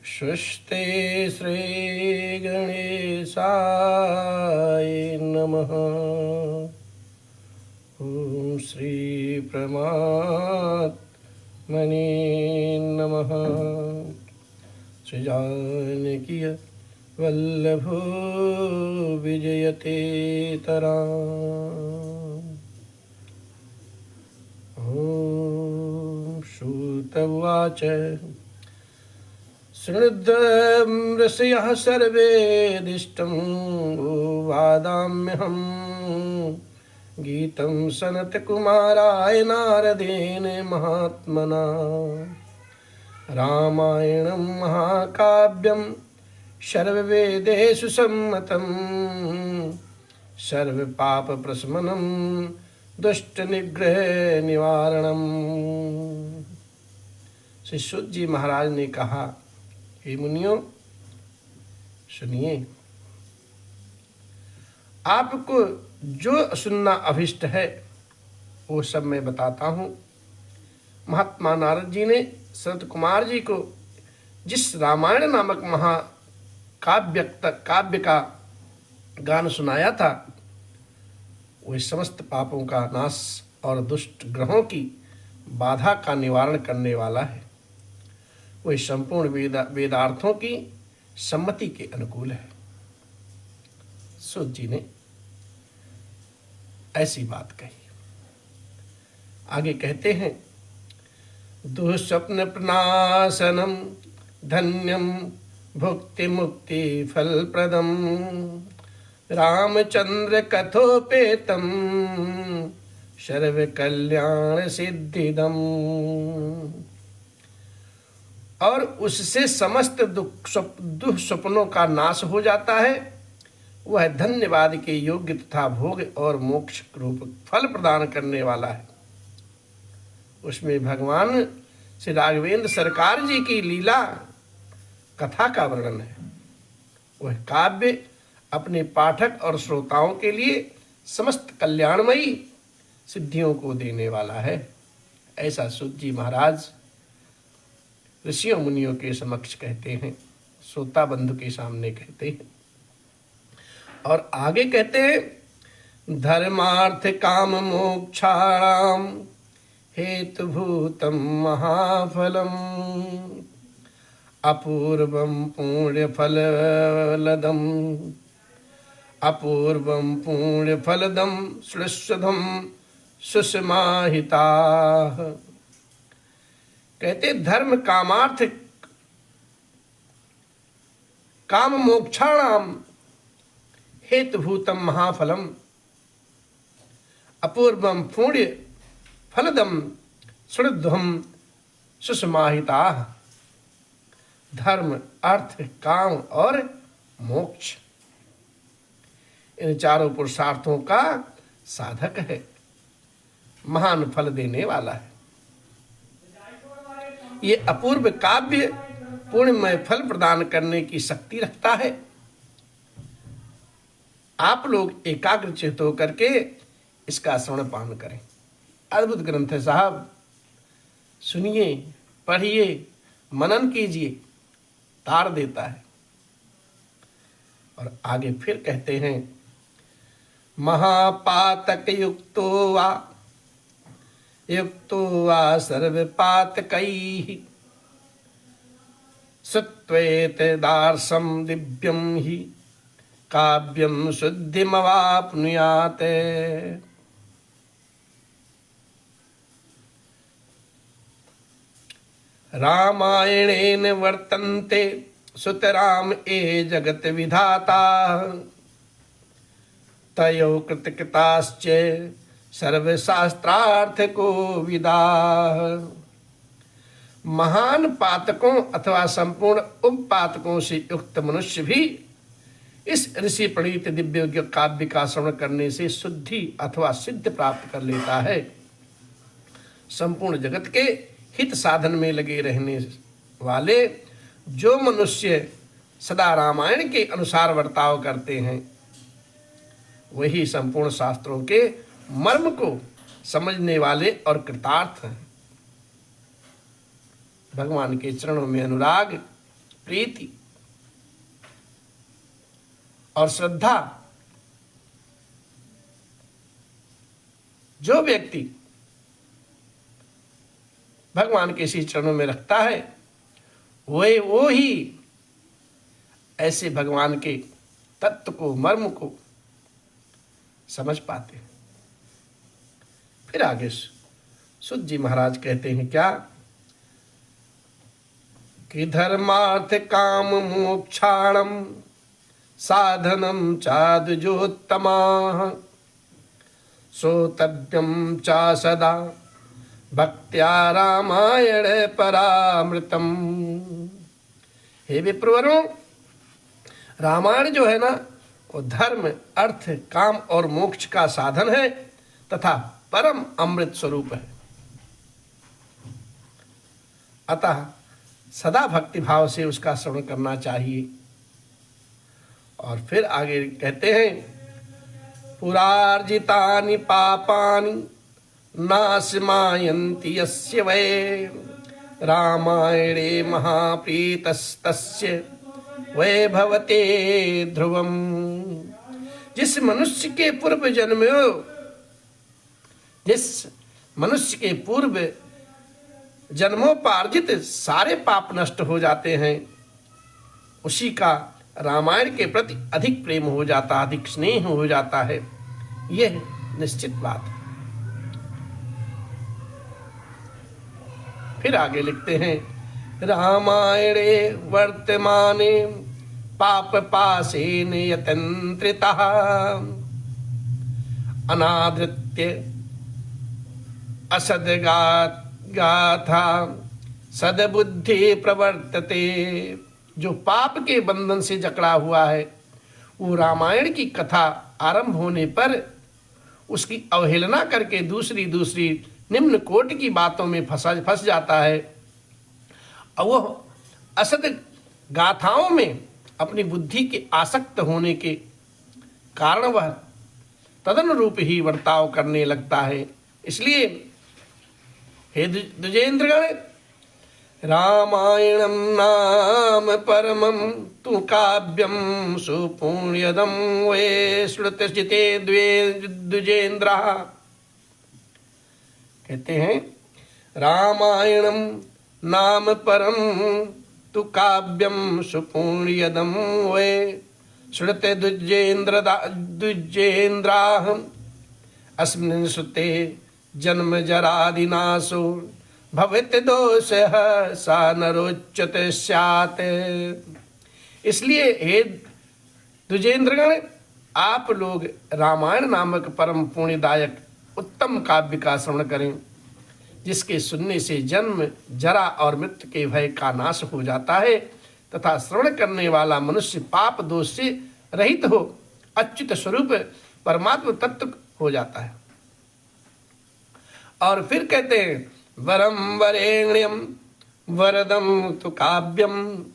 स्वस्ते श्रीगणेशाय नमः। ॐ श्रीपरमात्मने नमः। श्रीजानकी वल्लभो विजयतेतराम्। ॐ सूत उवाच शृणुध्वं ऋषयः सर्वेदिष्टं वादाम्यहं गीतं सनत्कुमाराय नारदेन महात्मना। रामायणं महाकाव्यं सर्ववेदेषु सम्मतं सर्वपापप्रशमनं दुष्टनिग्रह निवारणम्। श्री सूत जी महाराज ने कहा, हे मुनियों सुनिए, आपको जो सुनना अभिष्ट है वो सब मैं बताता हूँ। महात्मा नारद जी ने सनत कुमार जी को जिस रामायण नामक काव्य का गान सुनाया था, वह समस्त पापों का नाश और दुष्ट ग्रहों की बाधा का निवारण करने वाला है। वह संपूर्ण वेदार्थों की सम्मति के अनुकूल है। सूत जी ने ऐसी बात कही। आगे कहते हैं, दुःस्वप्न प्रणाशनम धन्यम भुक्ति मुक्ति फलप्रदम रामचंद्र कथोपेतम सर्व कल्याण सिद्धिदम। और उससे समस्त दुःस्वप्नों का नाश हो जाता है। वह धन्यवाद के योग्य तथा भोग और मोक्ष रूप फल प्रदान करने वाला है। उसमें भगवान श्री राघवेंद्र सरकार जी की लीला कथा का वर्णन है। वह काव्य अपने पाठक और श्रोताओं के लिए समस्त कल्याणमयी सिद्धियों को देने वाला है। ऐसा सूत जी महाराज ऋषियों मुनियों के समक्ष कहते हैं, श्रोता बंधु के सामने कहते हैं। और आगे कहते हैं, धर्मार्थ काम मोक्षाणाम हेतुभूतम महाफलम अपूर्वम पुण्य फलदम श्रुष्वधम सुषमाहिता। कहते धर्म कामार्थ काम मोक्षाणाम हेतुभूतम महाफलम अपूर्वम पुण्य फलदम श्रुद्धम सुषमाहिता। धर्म, अर्थ, काम और मोक्ष, इन चारों पुरुषार्थों का साधक है, महान फल देने वाला है। ये अपूर्व काव्य पुण्यमय फल प्रदान करने की शक्ति रखता है। आप लोग एकाग्र चित्त होकर के इसका श्रवण पान करें। अद्भुत ग्रंथ है साहब, सुनिए, पढ़िए, मनन कीजिए, तार देता है। और आगे फिर कहते हैं, महापातक युक्तो वा सर्वपातकैः सत्वेत दार्शम दिव्यम हि काव्यम शुद्धिमवाप्नुयात्। रामायणेन वर्तन्ते सुतराम ए जगत विधाता तयो कृतकृताश्च सर्वशास्त्रार्थ को विदा। महान पातकों अथवा संपूर्ण उपपातकों से युक्त मनुष्य भी इस ऋषि प्रणीत दिव्य काव्य का श्रवण करने से शुद्धि अथवा सिद्ध प्राप्त कर लेता है। संपूर्ण जगत के हित साधन में लगे रहने वाले जो मनुष्य सदा रामायण के अनुसार बर्ताव करते हैं, वही संपूर्ण शास्त्रों के मर्म को समझने वाले और कृतार्थ हैं। भगवान के चरणों में अनुराग, प्रीति और श्रद्धा जो व्यक्ति भगवान के श्री चरणों में रखता है वो ही ऐसे भगवान के तत्व को, मर्म को समझ पाते हैं। फिर आगे सुत जी महाराज कहते हैं क्या कि धर्मार्थ काम मोक्षाणम साधनम चाद्वजोत्तमा सोतव्यम चा सदा भक्त्या रामायण परामृतम। हे विप्रवरों, रामायण जो है ना वो धर्म, अर्थ, काम और मोक्ष का साधन है तथा परम अमृत स्वरूप है। अतः सदा भक्ति भाव से उसका श्रवण करना चाहिए। और फिर आगे कहते हैं पुरार्जितानि पापानि नाशमायन्ति यस्य वै रामायणे महाप्रीतस्तस्य वै भवते ध्रुवम्। जिस मनुष्य के पूर्व जन्मोपार्जित सारे पाप नष्ट हो जाते हैं, उसी का रामायण के प्रति अधिक प्रेम हो जाता, अधिक स्नेह हो जाता है। यह निश्चित बात है। फिर आगे लिखते हैं रामायणे वर्तमाने पाप पाशेन यतन्त्रितः अनादृत्य असद्गाथा सद्बुद्धि प्रवर्तते। जो पाप के बंधन से जकड़ा हुआ है वो रामायण की कथा आरंभ होने पर उसकी अवहेलना करके दूसरी निम्न कोट की बातों में फंस जाता है और वह असद गाथाओं में अपनी बुद्धि के आसक्त होने के कारण वह तदनुरूप ही वर्ताव करने लगता है। इसलिए हे द्विजेंद्रगण, रामायणं नाम परमं तु काव्यं सुपुण्यदं वे श्रुतजिते द्विजेन्द्रः। कहते हैं रामायणं नाम परम तु काव्यम सुपुण्यदं वे श्रुते द्विजेन्द्राः अस्मिन् श्रुते जन्म जरादिनाशो भवेत् दोषः सा नरोच्यते स्यात्। इसलिए हे द्विजेंद्रगण, आप लोग रामायण नामक परम पुण्यदायक उत्तम काव्य का श्रवण करें, जिसके सुनने से जन्म, जरा और मृत्यु के भय का नाश हो जाता है तथा श्रवण करने वाला मनुष्य पाप दोष से रहित हो अच्युत स्वरूप परमात्म तत्व हो जाता है। और फिर कहते हैं वरम वरेण्यम वरदम तु काव्यम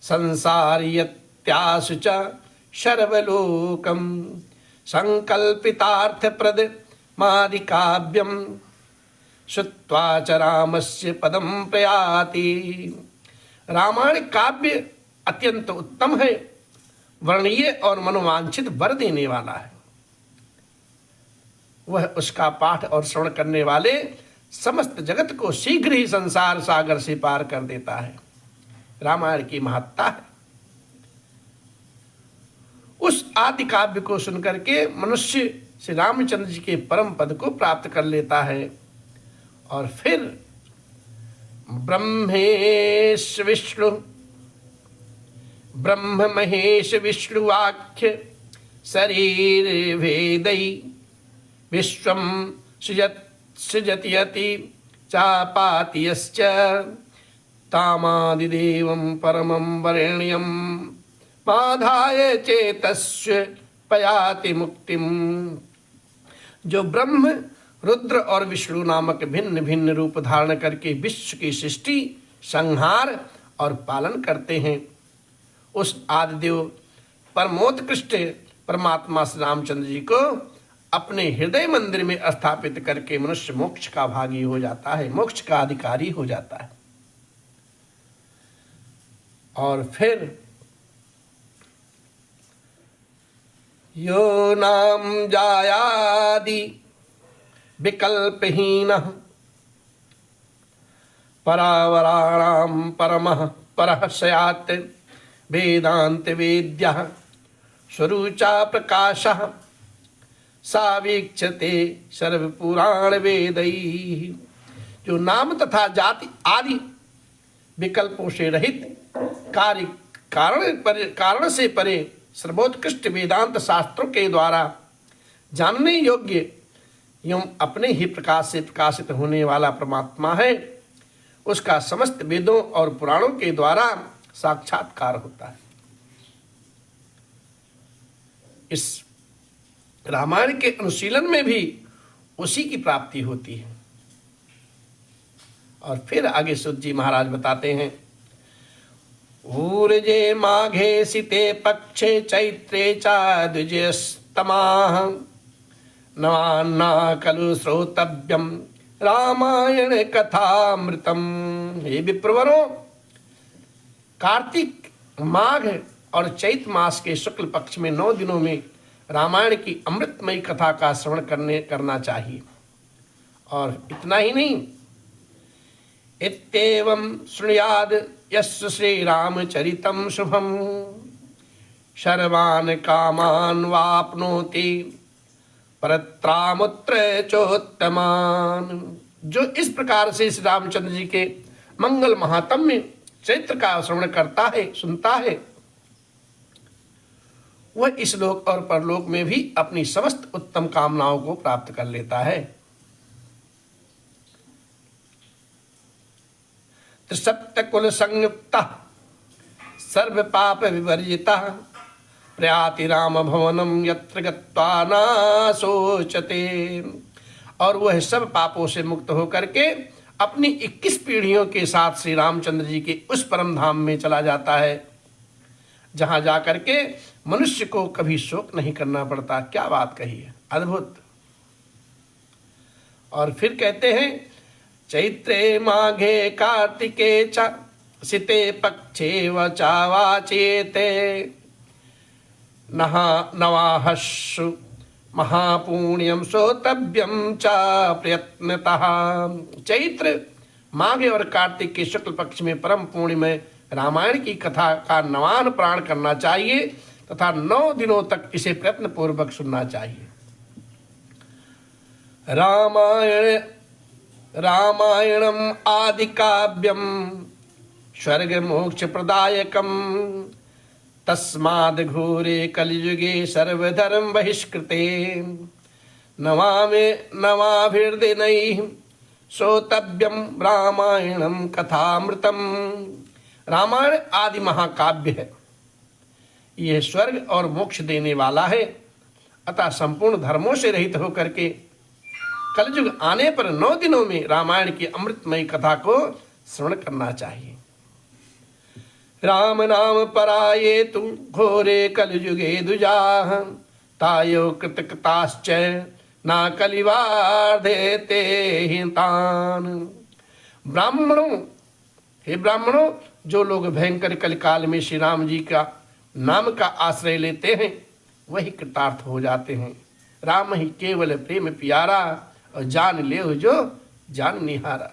संसारियत्यासु च शर्वलोकम संकल्पितार्थ प्रद मादि काव्यम श्रुत्वा च रामस्य पदम प्रयाति। रामायण काव्य अत्यंत उत्तम है, वर्णीय और मनोवांछित वर देने वाला है। वह उसका पाठ और श्रवण करने वाले समस्त जगत को शीघ्र ही संसार सागर से पार कर देता है। रामायण की महत्ता है। उस आदि काव्य को सुनकर के मनुष्य श्री रामचंद्र जी के परम पद को प्राप्त कर लेता है। और फिर ब्रह्मेश विष्णु ब्रह्म महेश विष्णुवाख्य शरीर भेदई विश्वम सृजति चापातियश्च तामादिदेवं परमं वरेण्यं माधाय चेतस्य पयाति मुक्तिम। जो ब्रह्म, रुद्र और विष्णु नामक भिन्न भिन्न रूप धारण करके विश्व की सृष्टि, संहार और पालन करते हैं, उस आदिदेव परमोत्कृष्ट परमात्मा श्री रामचंद्र जी को अपने हृदय मंदिर में स्थापित करके मनुष्य मोक्ष का भागी हो जाता है, मोक्ष का अधिकारी हो जाता है। और फिर यो नाम जायादि विकल्पहीनः परावराणां परमः परः स्यात् वेदांत वेद्यः स्वरूचा प्रकाशः सा वीक्षते सर्वपुराण वेदैः। जो नाम तथा जाति आदि विकल्पों से रहित कारण से परे सर्वोत्कृष्ट वेदांत शास्त्रों के द्वारा जानने योग्य एवं अपने ही प्रकाश से प्रकाशित होने वाला परमात्मा है, उसका समस्त वेदों और पुराणों के द्वारा साक्षात्कार होता है। इस रामायण के अनुशीलन में भी उसी की प्राप्ति होती है। और फिर आगे सुत जी महाराज बताते हैं, ऊर्जे माघे सिते पक्षे चैत्रे चा द्विजस्तमाः नवान्ना खलु श्रोतव्यम रामायण कथामृतम। हे विप्रवरों, कार्तिक, माघ और चैत मास के शुक्ल पक्ष में 9 दिनों में रामायण की अमृतमयी कथा का श्रवण करना चाहिए। और इतना ही नहीं, इत्येवं शृणुयाद यस्य श्रीरामचरितं शुभं सर्वान् कामान् वाप्नोति परत्रामुत्र चोत्तमान्। जो इस प्रकार से श्री रामचंद्र जी के मंगल महात्म्य चरित्र का श्रवण करता है, सुनता है, वह इस लोक और परलोक में भी अपनी समस्त उत्तम कामनाओं को प्राप्त कर लेता है। त्रिसप्तकुल संयुक्ता सर्व पाप विवर्जिता प्रयाति राम भवनम यत्र गत्वा न शोचते। और वह सब पापों से मुक्त होकर के अपनी 21 पीढ़ियों के साथ श्री रामचंद्र जी के उस परम धाम में चला जाता है, जहां जाकर के मनुष्य को कभी शोक नहीं करना पड़ता। क्या बात कही है, अद्भुत। और फिर कहते हैं, चैत्रे माघे कार्तिके च सिते पक्षे वचावाचेते नवाहस्सु महापुण्यम श्रोतव्यम च प्रयत्नतः। चैत्र, माघ और कार्तिक के शुक्ल पक्ष में परम पुण्य में रामायण की कथा का नवान प्राण करना चाहिए तथा 9 दिनों तक इसे प्रयत्न पूर्वक सुनना चाहिए। रामायणम आदि काव्यम स्वर्ग मोक्ष प्रदायकम तस्माद् घोरे कलियुगे सर्वधर्म बहिष्कृते नवाभिर्दिनैः श्रोतव्यम रामायणम कथामृतम। रामायण आदि महाकाव्य है, यह स्वर्ग और मोक्ष देने वाला है, अतः संपूर्ण धर्मों से रहित होकर के कलयुग आने पर 9 दिनों में रामायण की अमृतमयी कथा को श्रवण करना चाहिए। राम नाम पराये तु घोरे कलयुगे दुजाः तायो कृतकृताश्च ना कलिवार्धेते हितान्। ब्राह्मणों, हे ब्राह्मणों, जो लोग भयंकर कलिकाल में श्री राम जी का नाम का आश्रय लेते हैं वही कृतार्थ हो जाते हैं। राम ही केवल प्रेम प्यारा और जान ले जो जान निहारा।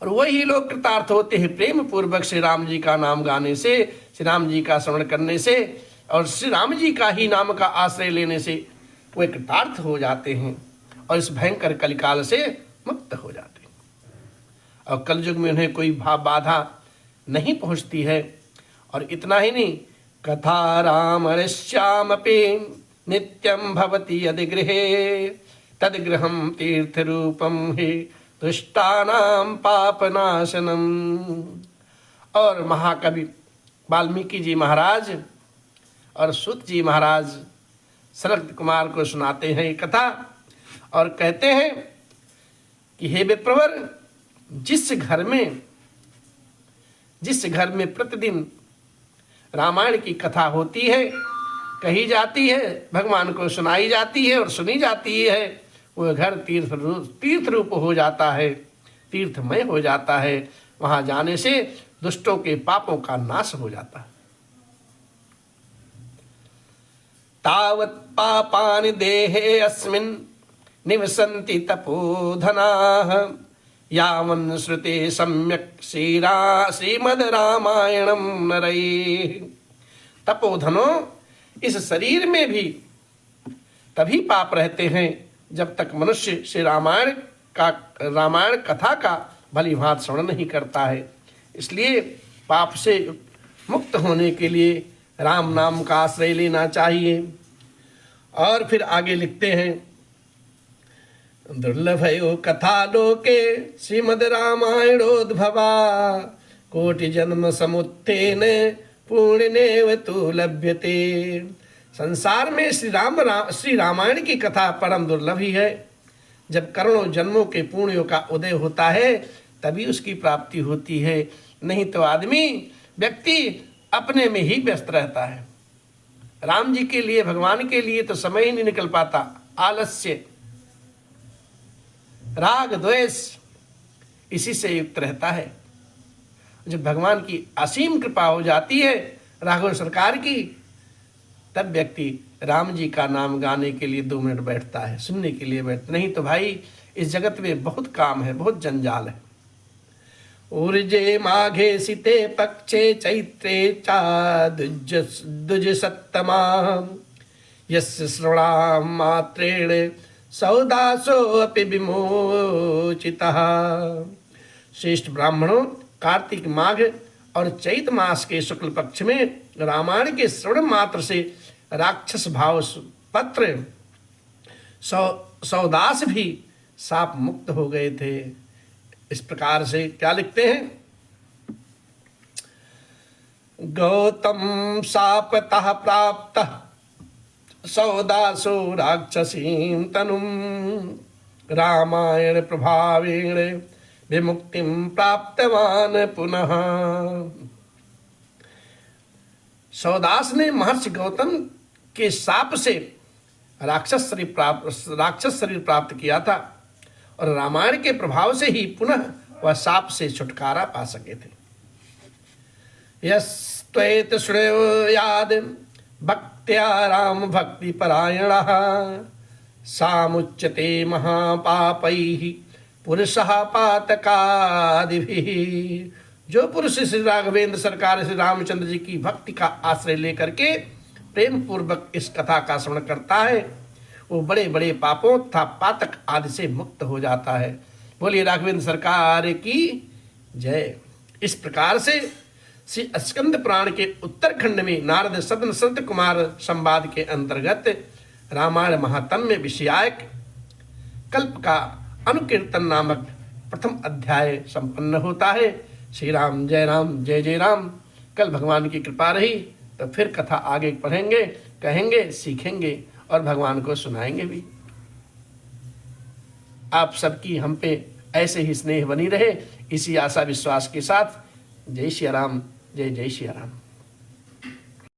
और वही लोग कृतार्थ होते हैं प्रेम पूर्वक श्री राम जी का नाम गाने से, श्री राम जी का श्रवण करने से और श्री राम जी का ही नाम का आश्रय लेने से वे कृतार्थ हो जाते हैं और इस भयंकर कलिकाल से मुक्त हो जाते हैं। और कलयुग में उन्हें कोई बाधा नहीं पहुंचती है। और इतना ही नहीं, कथा राम ऋष्यामपि नित्यम भवति यदि गृहे तद्गृहं तीर्थ रूपम हि दुष्टानां पापनाशनम। और महाकवि वाल्मीकि जी महाराज और सूत जी महाराज शरद कुमार को सुनाते हैं ये कथा और कहते हैं कि हे विप्रवर, जिस घर में प्रतिदिन रामायण की कथा होती है, कही जाती है, भगवान को सुनाई जाती है और सुनी जाती है, वह घर तीर्थ रूप हो जाता है, तीर्थमय हो जाता है। वहाँ जाने से दुष्टों के पापों का नाश हो जाता है। तावत् पापानि देहे अस्मिन् निवसन्ति तपोधनाः यावन् श्रुते सम्यक् श्रीमद् रामायणं नरैः। तपोधनो, इस शरीर में भी तभी पाप रहते हैं जब तक मनुष्य श्री रामायण कथा का भली भांति श्रवण नहीं करता है। इसलिए पाप से मुक्त होने के लिए राम नाम का आश्रय लेना चाहिए। और फिर आगे लिखते हैं, दुर्लभयो कथा लोके श्रीमद् रामायणोद्भवा कोटि जन्म समुत्थेन पुण्यनेव तु लभ्यते। संसार में श्री रामायण की कथा परम दुर्लभ ही है। जब करोड़ों जन्मों के पुण्यों का उदय होता है तभी उसकी प्राप्ति होती है, नहीं तो आदमी व्यक्ति अपने में ही व्यस्त रहता है। राम जी के लिए, भगवान के लिए तो समय ही नहीं निकल पाता। आलस्य, राग, द्वेष इसी से युक्त रहता है। जब भगवान की असीम कृपा हो जाती है, राघव सरकार की, तब व्यक्ति राम जी का नाम गाने के लिए 2 मिनट बैठता है, सुनने के लिए बैठता। नहीं तो भाई इस जगत में बहुत काम है, बहुत जंजाल है। ऊर्जे माघे सिते पक्षे चैत्रे चा दुज सत्तमा यस्य श्रवणाम मात्रेण सौदासो अपि विमोचितः। श्रेष्ठ ब्राह्मणों, कार्तिक माघ और चैत मास के शुक्ल पक्ष में रामायण के श्रवण मात्र से राक्षस भाव पत्र सौदास भी साप मुक्त हो गए थे। इस प्रकार से क्या लिखते हैं, गौतम शापतः प्राप्तः सौदासो राक्षसीं तनुं रामायण प्रभावेण विमुक्तिं प्राप्तवान पुनः। सौदास ने महर्षि गौतम के शाप से राक्षस शरीर प्राप्त किया था और रामायण के प्रभाव से ही पुनः वह शाप से छुटकारा पा सके थे। यस्त्वेत श्रेयाद भक्त्या राम भक्ति परायणः सामुच्यते महापापैः पुरुषः पातकादिभिः। जो पुरुष श्री राघवेंद्र सरकार श्री रामचंद्र जी की भक्ति का आश्रय लेकर के प्रेम पूर्वक इस कथा का श्रवण करता है, वो बड़े बड़े पापों तथा पातक आदि से मुक्त हो जाता है। बोलिए राघवेंद्र सरकार की जय। इस प्रकार से श्री स्कंद पुराण के उत्तरखंड में नारद सदन संत कुमार संवाद के अंतर्गत रामायण महात्म्य विषयायक कल्प का अनुकीर्तन नामक प्रथम अध्याय संपन्न होता है। श्री राम जय राम, जय जय राम। कल भगवान की कृपा रही तो फिर कथा आगे पढ़ेंगे, कहेंगे, सीखेंगे और भगवान को सुनाएंगे भी। आप सबकी हम पे ऐसे ही स्नेह बनी रहे, इसी आशा विश्वास के साथ जय श्री राम, जय जय श्री राम।